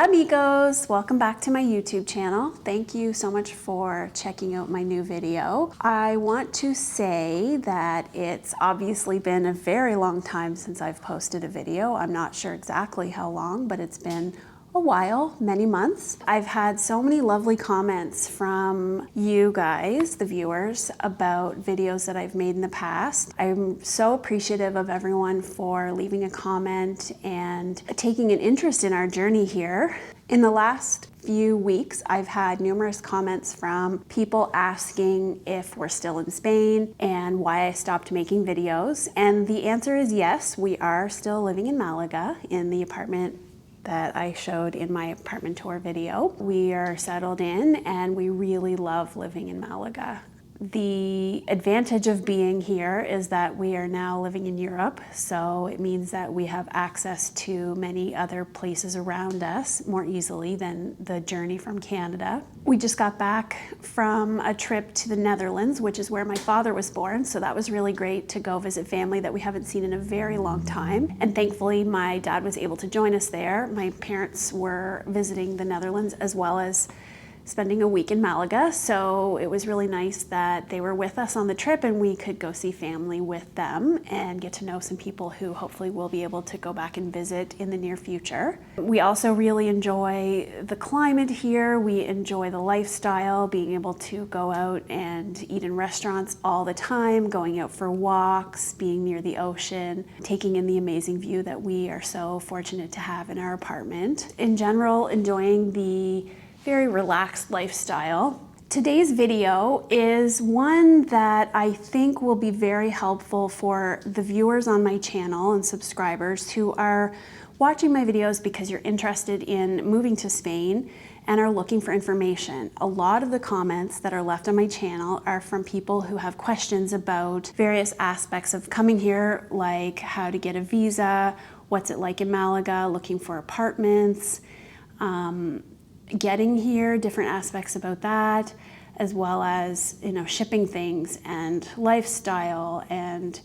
amigos, welcome back to my YouTube channel. Thank you so much for checking out my new video. I want to say that it's obviously been a very long time since I've posted a video. I'm not sure exactly how long, but it's been a while, many months. I've had so many lovely comments from you guys, the viewers, about videos that I've made in the past. I'm so appreciative of everyone for leaving a comment and taking an interest in our journey here. In the last few weeks, I've had numerous comments from people asking if we're still in Spain and why I stopped making videos. And the answer is yes, we are still living in Malaga in the apartment that I showed in my apartment tour video. We are settled in and we really love living in Malaga. The advantage of being here is that we are now living in Europe, so it means that we have access to many other places around us more easily than the journey from Canada. We just got back from a trip to the Netherlands, which is where my father was born, so that was really great to go visit family that we haven't seen in a very long time. And thankfully, my dad was able to join us there. My parents were visiting the Netherlands as well as spending a week in Malaga, so it was really nice that they were with us on the trip and we could go see family with them and get to know some people who hopefully we'll be able to go back and visit in the near future. We also really enjoy the climate here. We enjoy the lifestyle, being able to go out and eat in restaurants all the time, going out for walks, being near the ocean, taking in the amazing view that we are so fortunate to have in our apartment. In general, enjoying the very relaxed lifestyle. Today's video is one that I think will be very helpful for the viewers on my channel and subscribers who are watching my videos because you're interested in moving to Spain and are looking for information. A lot of the comments that are left on my channel are from people who have questions about various aspects of coming here, like how to get a visa, what's it like in Malaga, looking for apartments, getting here, different aspects about that, as well as, shipping things and lifestyle and,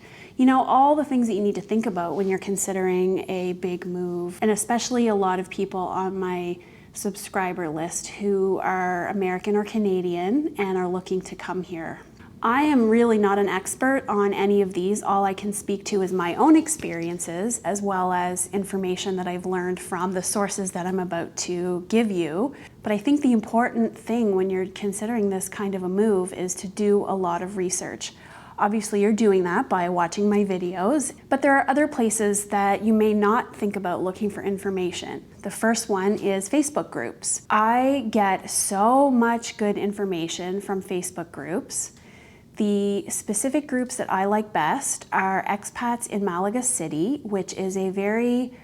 all the things that you need to think about when you're considering a big move. And especially a lot of people on my subscriber list who are American or Canadian and are looking to come here. I am really not an expert on any of these. All I can speak to is my own experiences as well as information that I've learned from the sources that I'm about to give you. But I think the important thing when you're considering this kind of a move is to do a lot of research. Obviously, you're doing that by watching my videos, but there are other places that you may not think about looking for information. The first one is Facebook groups. I get so much good information from Facebook groups. The specific groups that I like best are Expats in Malaga City, which is a very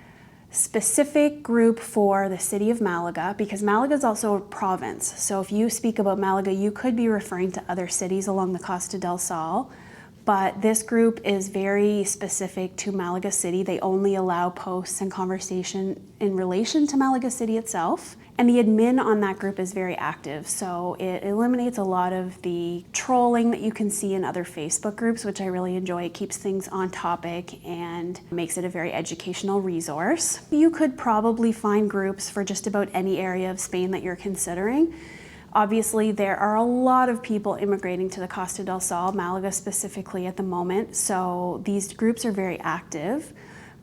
specific group for the city of Malaga, because Malaga is also a province. So if you speak about Malaga, you could be referring to other cities along the Costa del Sol. But this group is very specific to Malaga City. They only allow posts and conversation in relation to Malaga City itself. And the admin on that group is very active, so it eliminates a lot of the trolling that you can see in other Facebook groups, which I really enjoy. It keeps things on topic and makes it a very educational resource. You could probably find groups for just about any area of Spain that you're considering. Obviously, there are a lot of people immigrating to the Costa del Sol, Malaga specifically at the moment, so these groups are very active.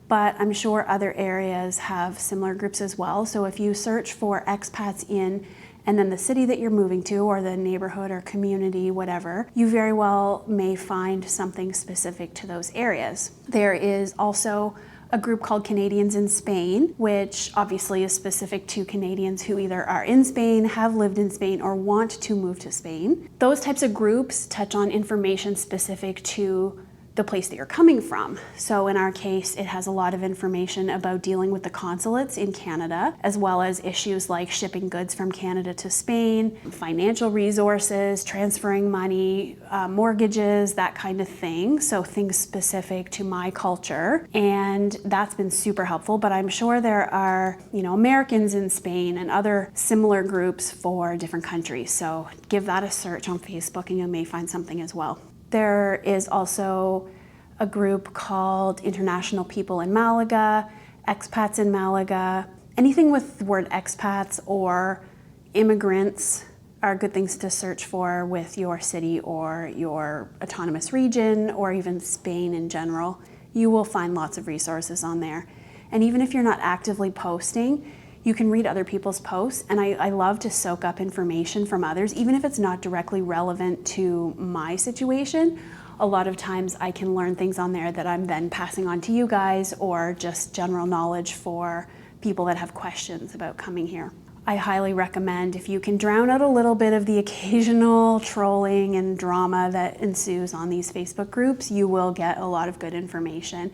But I'm sure other areas have similar groups as well. So if you search for expats in and then the city that you're moving to or the neighborhood or community, whatever, you very well may find something specific to those areas. There is also a group called Canadians in Spain, which obviously is specific to Canadians who either are in Spain, have lived in Spain, or want to move to Spain. Those types of groups touch on information specific to the place that you're coming from. So in our case, it has a lot of information about dealing with the consulates in Canada, as well as issues like shipping goods from Canada to Spain, financial resources, transferring money, mortgages, that kind of thing. So things specific to my culture. And that's been super helpful, but I'm sure there are, Americans in Spain and other similar groups for different countries. So give that a search on Facebook and you may find something as well. There is also a group called International People in Malaga, Expats in Malaga, anything with the word expats or immigrants are good things to search for with your city or your autonomous region or even Spain in general. You will find lots of resources on there. And even if you're not actively posting, you can read other people's posts, and I love to soak up information from others, even if it's not directly relevant to my situation. A lot of times I can learn things on there that I'm then passing on to you guys, or just general knowledge for people that have questions about coming here. I highly recommend, if you can drown out a little bit of the occasional trolling and drama that ensues on these Facebook groups, you will get a lot of good information.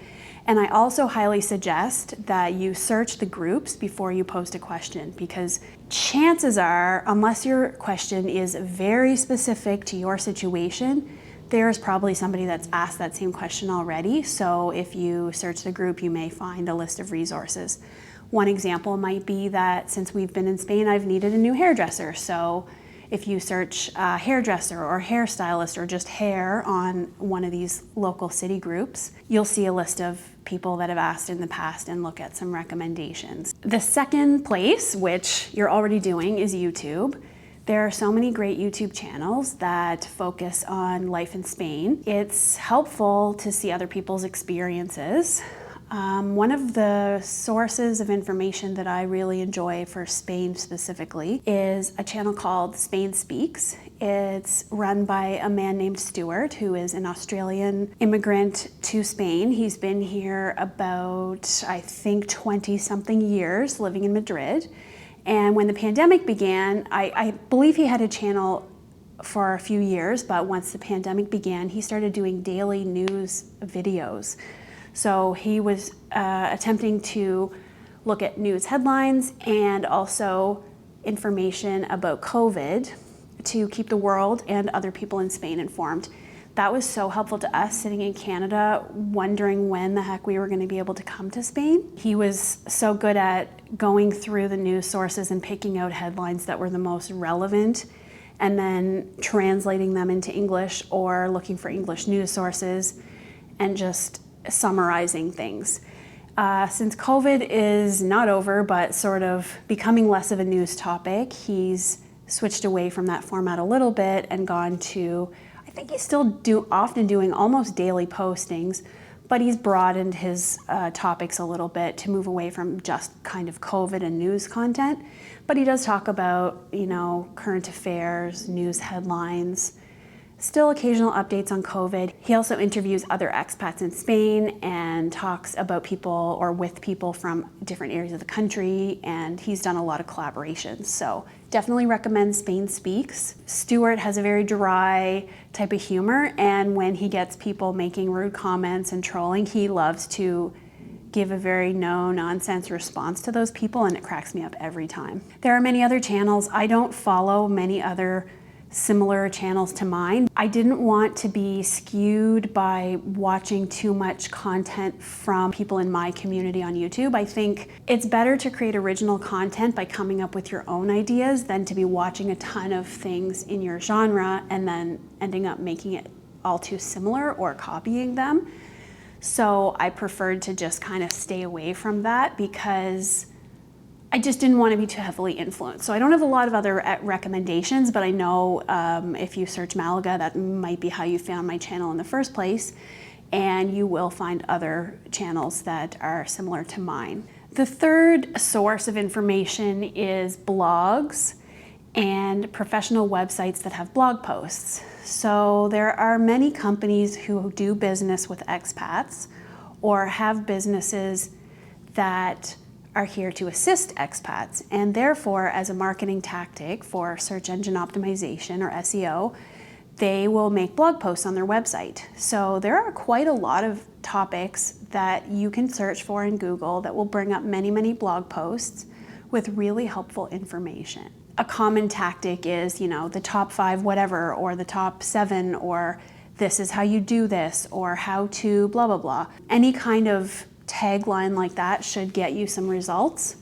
And I also highly suggest that you search the groups before you post a question, because chances are, unless your question is very specific to your situation, there's probably somebody that's asked that same question already. So if you search the group, you may find a list of resources. One example might be that since we've been in Spain, I've needed a new hairdresser. So if you search hairdresser or hairstylist or just hair on one of these local city groups, you'll see a list of people that have asked in the past and look at some recommendations. The second place, which you're already doing, is YouTube. There are so many great YouTube channels that focus on life in Spain. It's helpful to see other people's experiences. One of the sources of information that I really enjoy for Spain specifically is a channel called Spain Speaks. It's run by a man named Stuart, who is an Australian immigrant to Spain. He's been here about, I think, 20-something years living in Madrid. And when the pandemic began, I believe he had a channel for a few years, but once the pandemic began, he started doing daily news videos. So he was attempting to look at news headlines and also information about COVID to keep the world and other people in Spain informed. That was so helpful to us sitting in Canada, wondering when the heck we were going to be able to come to Spain. He was so good at going through the news sources and picking out headlines that were the most relevant, and then translating them into English or looking for English news sources and just summarizing things. Since COVID is not over, but sort of becoming less of a news topic, he's switched away from that format a little bit and gone to, I think he's still often doing almost daily postings, but he's broadened his topics a little bit to move away from just kind of COVID and news content. But he does talk about, current affairs, news headlines, still occasional updates on COVID. He also interviews other expats in Spain and talks about people or with people from different areas of the country, and he's done a lot of collaborations. So definitely recommend Spain Speaks. Stuart has a very dry type of humor, and when he gets people making rude comments and trolling, he loves to give a very no-nonsense response to those people, and it cracks me up every time. There are many other channels. I don't follow many other similar channels to mine. I didn't want to be skewed by watching too much content from people in my community on YouTube. I think it's better to create original content by coming up with your own ideas than to be watching a ton of things in your genre and then ending up making it all too similar or copying them. So I preferred to just kind of stay away from that because I just didn't want to be too heavily influenced. So I don't have a lot of other recommendations, but I know if you search Malaga, that might be how you found my channel in the first place, and you will find other channels that are similar to mine. The third source of information is blogs and professional websites that have blog posts. So there are many companies who do business with expats or have businesses that are here to assist expats, and therefore, as a marketing tactic for search engine optimization or SEO, they will make blog posts on their website. So there are quite a lot of topics that you can search for in Google that will bring up many, many blog posts with really helpful information. A common tactic is, the top 5 whatever, or the top 7, or this is how you do this, or how to blah, blah, blah. Any kind of tagline like that should get you some results,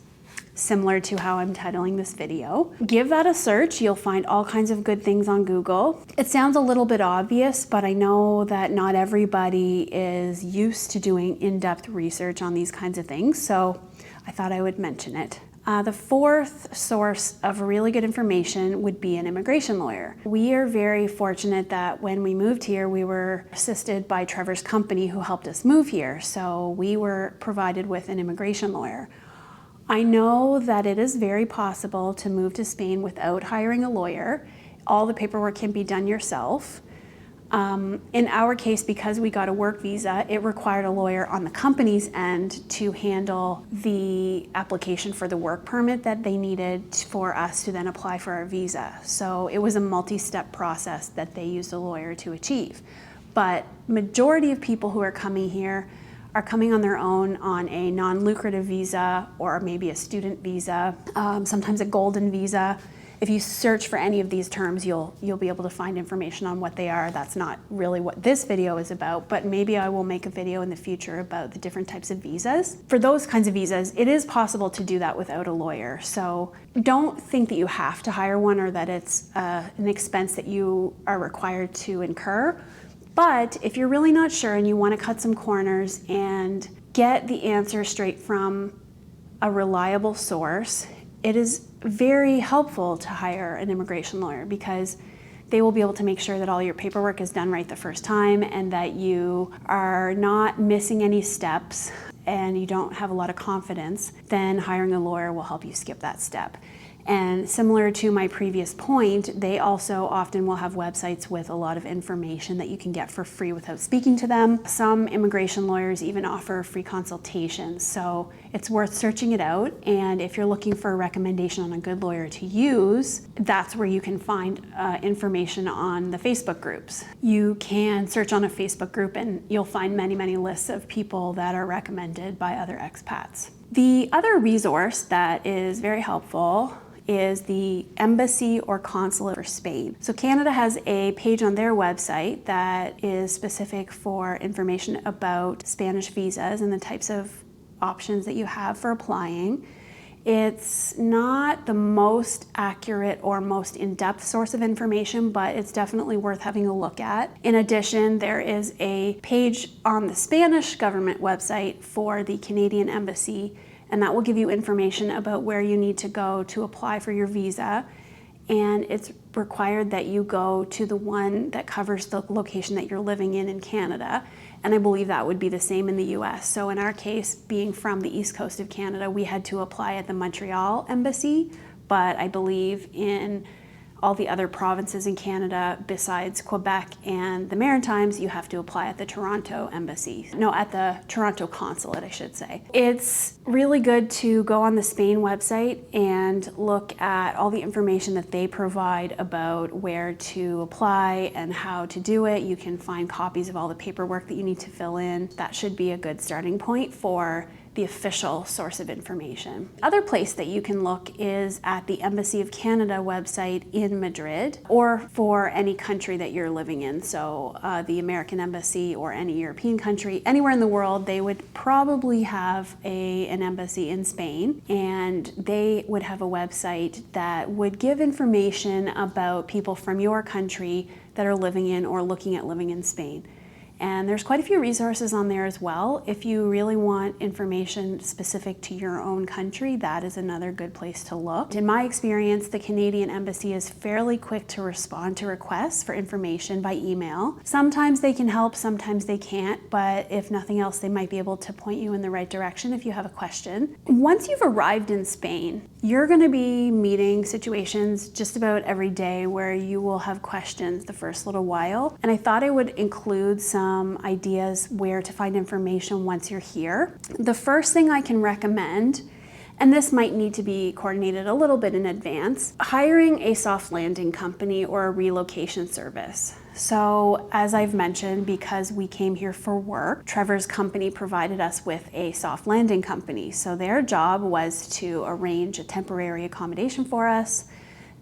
similar to how I'm titling this video. Give that a search. You'll find all kinds of good things on Google. It sounds a little bit obvious, but I know that not everybody is used to doing in-depth research on these kinds of things, so I thought I would mention it. The fourth source of really good information would be an immigration lawyer. We are very fortunate that when we moved here, we were assisted by Trevor's company who helped us move here. So we were provided with an immigration lawyer. I know that it is very possible to move to Spain without hiring a lawyer. All the paperwork can be done yourself. In our case, because we got a work visa, it required a lawyer on the company's end to handle the application for the work permit that they needed for us to then apply for our visa. So it was a multi-step process that they used a lawyer to achieve. But majority of people who are coming here are coming on their own on a non-lucrative visa or maybe a student visa, sometimes a golden visa. If you search for any of these terms, you'll be able to find information on what they are. That's not really what this video is about, but maybe I will make a video in the future about the different types of visas. For those kinds of visas, it is possible to do that without a lawyer. So don't think that you have to hire one or that it's an expense that you are required to incur. But if you're really not sure and you want to cut some corners and get the answer straight from a reliable source, it is very helpful to hire an immigration lawyer because they will be able to make sure that all your paperwork is done right the first time and that you are not missing any steps and you don't have a lot of confidence. Then hiring a lawyer will help you skip that step. And similar to my previous point, they also often will have websites with a lot of information that you can get for free without speaking to them. Some immigration lawyers even offer free consultations, so it's worth searching it out. And if you're looking for a recommendation on a good lawyer to use, that's where you can find information on the Facebook groups. You can search on a Facebook group and you'll find many, many lists of people that are recommended by other expats. The other resource that is very helpful is the Embassy or Consulate for Spain. So Canada has a page on their website that is specific for information about Spanish visas and the types of options that you have for applying. It's not the most accurate or most in-depth source of information, but it's definitely worth having a look at. In addition, there is a page on the Spanish government website for the Canadian Embassy, and that will give you information about where you need to go to apply for your visa. And it's required that you go to the one that covers the location that you're living in Canada. And I believe that would be the same in the US. So in our case, being from the East Coast of Canada, we had to apply at the Montreal Embassy, but I believe in all the other provinces in Canada besides Quebec and the Maritimes, you have to apply at the Toronto Embassy. No, at the Toronto Consulate, I should say. It's really good to go on the Spain website and look at all the information that they provide about where to apply and how to do it. You can find copies of all the paperwork that you need to fill in. That should be a good starting point for the official source of information. Other place that you can look is at the Embassy of Canada website in Madrid, or for any country that you're living in. So the American Embassy or any European country, anywhere in the world, they would probably have an embassy in Spain, and they would have a website that would give information about people from your country that are living in or looking at living in Spain. And there's quite a few resources on there as well. If you really want information specific to your own country, that is another good place to look. In my experience, the Canadian Embassy is fairly quick to respond to requests for information by email. Sometimes they can help, sometimes they can't, but if nothing else, they might be able to point you in the right direction if you have a question. Once you've arrived in Spain, you're going to be meeting situations just about every day where you will have questions the first little while. And I thought I would include some ideas where to find information once you're here. The first thing I can recommend, and this might need to be coordinated a little bit in advance, hiring a soft landing company or a relocation service. So as I've mentioned, because we came here for work, Trevor's company provided us with a soft landing company. So their job was to arrange a temporary accommodation for us.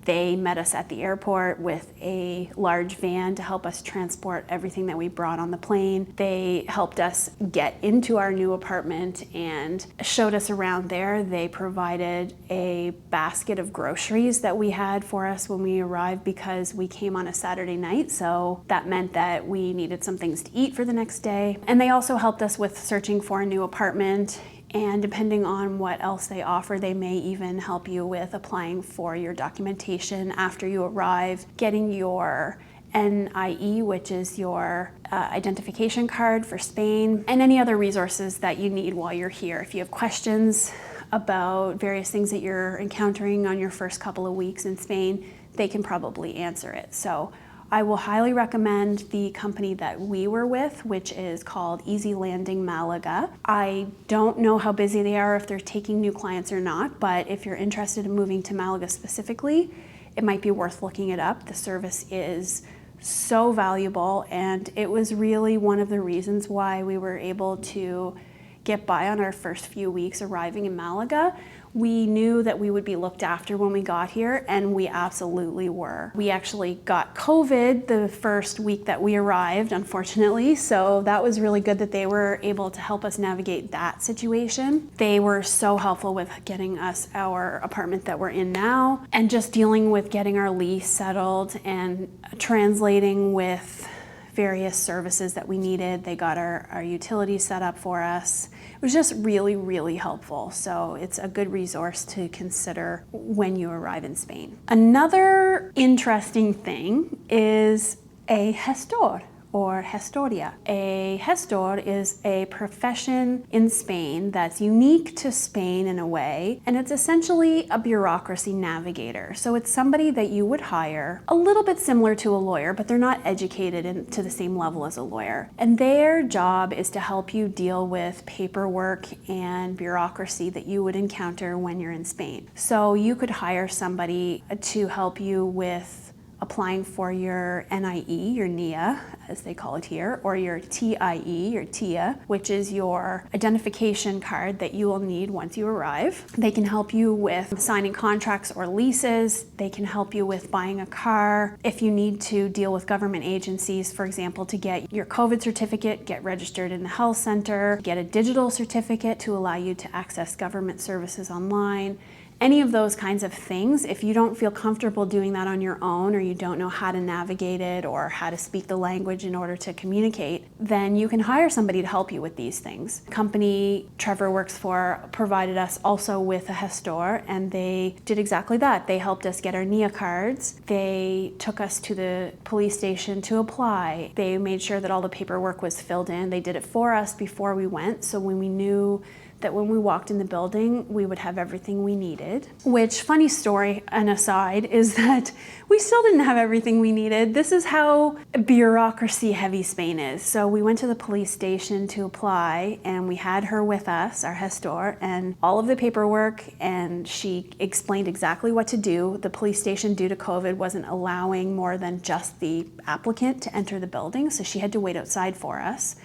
They met us at the airport with a large van to help us transport everything that we brought on the plane. They helped us get into our new apartment and showed us around there. They provided a basket of groceries that we had for us when we arrived because we came on a Saturday night, so that meant that we needed some things to eat for the next day. And they also helped us with searching for a new apartment And depending on what else they offer, they may even help you with applying for your documentation after you arrive, getting your NIE, which is your identification card for Spain, and any other resources that you need while you're here. If you have questions about various things that you're encountering on your first couple of weeks in Spain, they can probably answer it. So I will highly recommend the company that we were with, which is called Easy Landing Malaga. I don't know how busy they are, if they're taking new clients or not, but if you're interested in moving to Malaga specifically, it might be worth looking it up. The service is so valuable, and it was really one of the reasons why we were able to get by on our first few weeks arriving in Malaga. We knew that we would be looked after when we got here, and we absolutely were. We actually got COVID the first week that we arrived, unfortunately, so that was really good that they were able to help us navigate that situation. They were so helpful with getting us our apartment that we're in now, and just dealing with getting our lease settled and translating with various services that we needed. They got our utilities set up for us. It was just really, really helpful. So it's a good resource to consider when you arrive in Spain. Another interesting thing is a gestor or Gestoria. A gestor is a profession in Spain that's unique to Spain in a way, and it's essentially a bureaucracy navigator. So it's somebody that you would hire, a little bit similar to a lawyer, but they're not educated to the same level as a lawyer. And their job is to help you deal with paperwork and bureaucracy that you would encounter when you're in Spain. So you could hire somebody to help you with applying for your NIE, your NIA, as they call it here, or your TIE, your TIA, which is your identification card that you will need once you arrive. They can help you with signing contracts or leases. They can help you with buying a car. If you need to deal with government agencies, for example, to get your COVID certificate, get registered in the health center, get a digital certificate to allow you to access government services online, any of those kinds of things. If you don't feel comfortable doing that on your own, or you don't know how to navigate it or how to speak the language in order to communicate, then you can hire somebody to help you with these things. The company Trevor works for provided us also with a gestor, and they did exactly that. They helped us get our NIA cards. They took us to the police station to apply. They made sure that all the paperwork was filled in. They did it for us before we went, so when we knew that when we walked in the building, we would have everything we needed. Which, funny story, an aside, is that we still didn't have everything we needed. This is how bureaucracy heavy Spain is. So we went to the police station to apply, and we had her with us, our gestor, and all of the paperwork, and she explained exactly what to do. The police station, due to COVID, wasn't allowing more than just the applicant to enter the building, so she had to wait outside for us.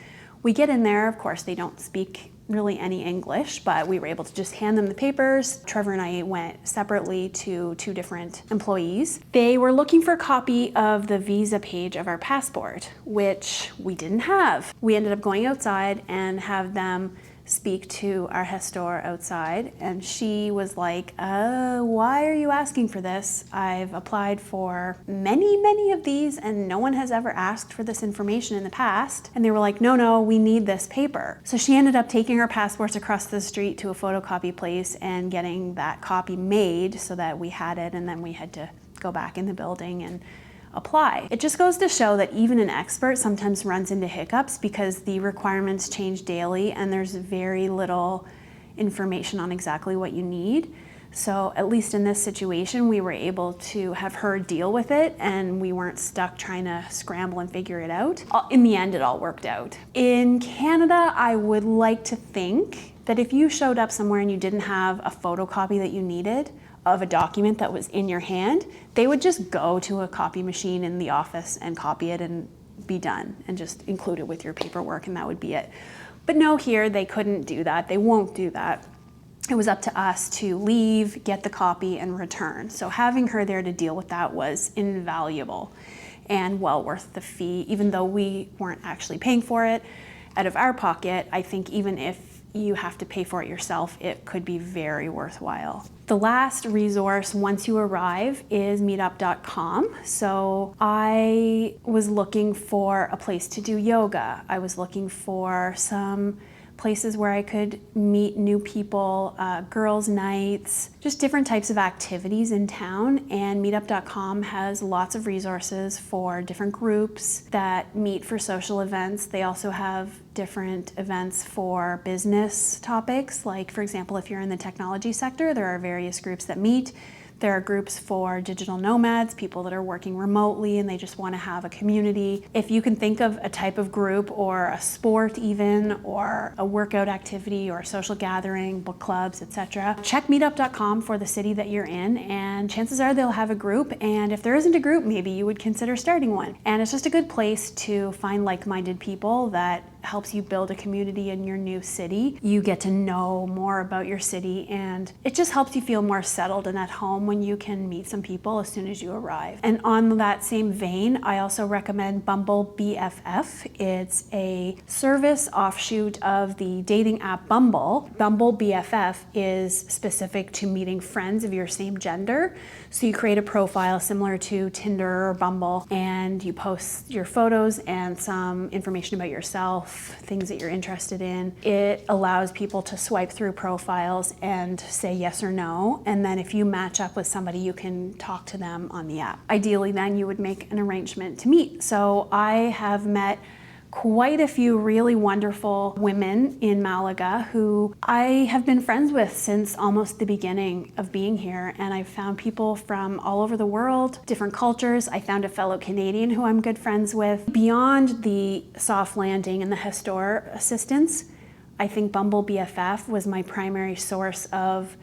We get in there, of course, they don't speak really any English, but we were able to just hand them the papers. Trevor and I went separately to two different employees. They were looking for a copy of the visa page of our passport, which we didn't have. We ended up going outside and have them speak to our gestor outside, and she was like, why are you asking for this? I've applied for many of these and no one has ever asked for this information in the past. And they were like, no, we need this paper. So she ended up taking our passports across the street to a photocopy place and getting that copy made so that we had it, and then we had to go back in the building and apply. It just goes to show that even an expert sometimes runs into hiccups because the requirements change daily and there's very little information on exactly what you need. So at least in this situation, we were able to have her deal with it, and we weren't stuck trying to scramble and figure it out. In the end, it all worked out. In Canada, I would like to think that if you showed up somewhere and you didn't have a photocopy that you needed of a document that was in your hand, they would just go to a copy machine in the office and copy it and be done, and just include it with your paperwork, and that would be it. But no, here they couldn't do that. They won't do that. It was up to us to leave, get the copy, and return. So having her there to deal with that was invaluable and well worth the fee. Even though we weren't actually paying for it out of our pocket, I think even if you have to pay for it yourself, it could be very worthwhile. The last resource once you arrive is meetup.com. So I was looking for a place to do yoga. I was looking for some places where I could meet new people, girls' nights, just different types of activities in town. And Meetup.com has lots of resources for different groups that meet for social events. They also have different events for business topics. Like, for example, if you're in the technology sector, there are various groups that meet. There are groups for digital nomads, people that are working remotely and they just want to have a community. If you can think of a type of group or a sport even, or a workout activity or a social gathering, book clubs, etc., check meetup.com for the city that you're in, and chances are they'll have a group. And if there isn't a group, maybe you would consider starting one. And it's just a good place to find like-minded people that helps you build a community in your new city. You get to know more about your city, and it just helps you feel more settled and at home when you can meet some people as soon as you arrive. And on that same vein, I also recommend Bumble BFF. It's a service offshoot of the dating app Bumble. Bumble BFF is specific to meeting friends of your same gender. So you create a profile similar to Tinder or Bumble, and you post your photos and some information about yourself, things that you're interested in. It allows people to swipe through profiles and say yes or no, and then if you match up with somebody, you can talk to them on the app. Ideally, then you would make an arrangement to meet. So I have met quite a few really wonderful women in Malaga who I have been friends with since almost the beginning of being here, and I've found people from all over the world, different cultures. I found a fellow Canadian who I'm good friends with. Beyond the soft landing and the Gestor assistance, I think Bumble BFF was my primary source of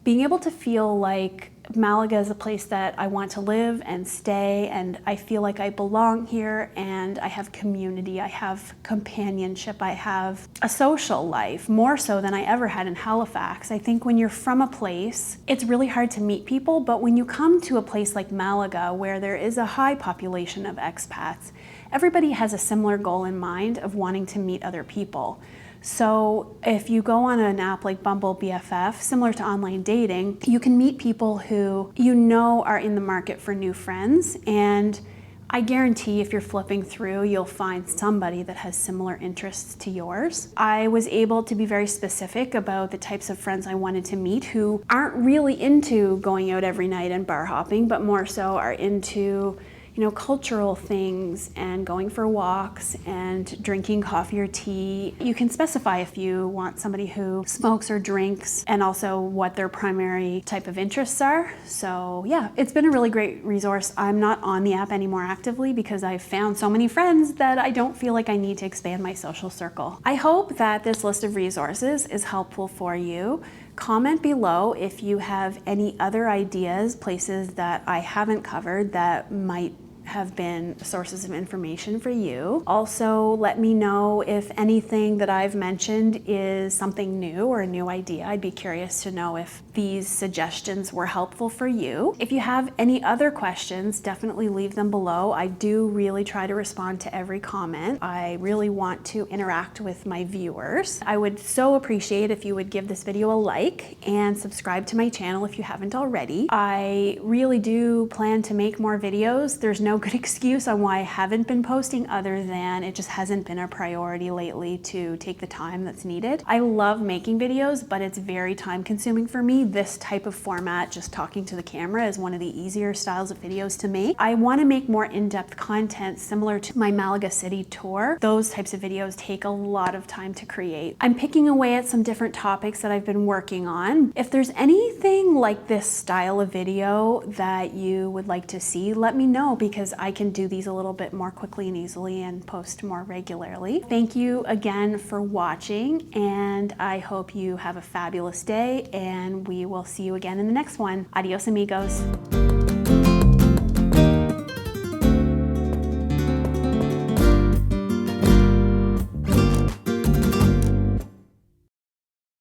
being able to feel like Malaga is a place that I want to live and stay, and I feel like I belong here, and I have community, I have companionship, I have a social life, more so than I ever had in Halifax. I think when you're from a place, it's really hard to meet people, but when you come to a place like Malaga, where there is a high population of expats, everybody has a similar goal in mind of wanting to meet other people. So if you go on an app like Bumble BFF, similar to online dating, you can meet people who you know are in the market for new friends, and I guarantee if you're flipping through, you'll find somebody that has similar interests to yours. I was able to be very specific about the types of friends I wanted to meet who aren't really into going out every night and bar hopping, but more so are into cultural things and going for walks and drinking coffee or tea. You can specify if you want somebody who smokes or drinks, and also what their primary type of interests are. So yeah, it's been a really great resource. I'm not on the app anymore actively because I've found so many friends that I don't feel like I need to expand my social circle. I hope that this list of resources is helpful for you. Comment below if you have any other ideas, places that I haven't covered that might have been sources of information for you. Also, let me know if anything that I've mentioned is something new or a new idea. I'd be curious to know if these suggestions were helpful for you. If you have any other questions, definitely leave them below. I do really try to respond to every comment. I really want to interact with my viewers. I would so appreciate if you would give this video a like and subscribe to my channel if you haven't already. I really do plan to make more videos. There's no good excuse on why I haven't been posting, other than it just hasn't been a priority lately to take the time that's needed. I love making videos, but it's very time consuming for me. This type of format, just talking to the camera, is one of the easier styles of videos to make. I want to make more in-depth content similar to my Malaga city tour. Those types of videos take a lot of time to create. I'm picking away at some different topics that I've been working on. If there's anything like this style of video that you would like to see, let me know, because I can do these a little bit more quickly and easily and post more regularly. Thank you again for watching, and I hope you have a fabulous day, and we will see you again in the next one. Adios, amigos.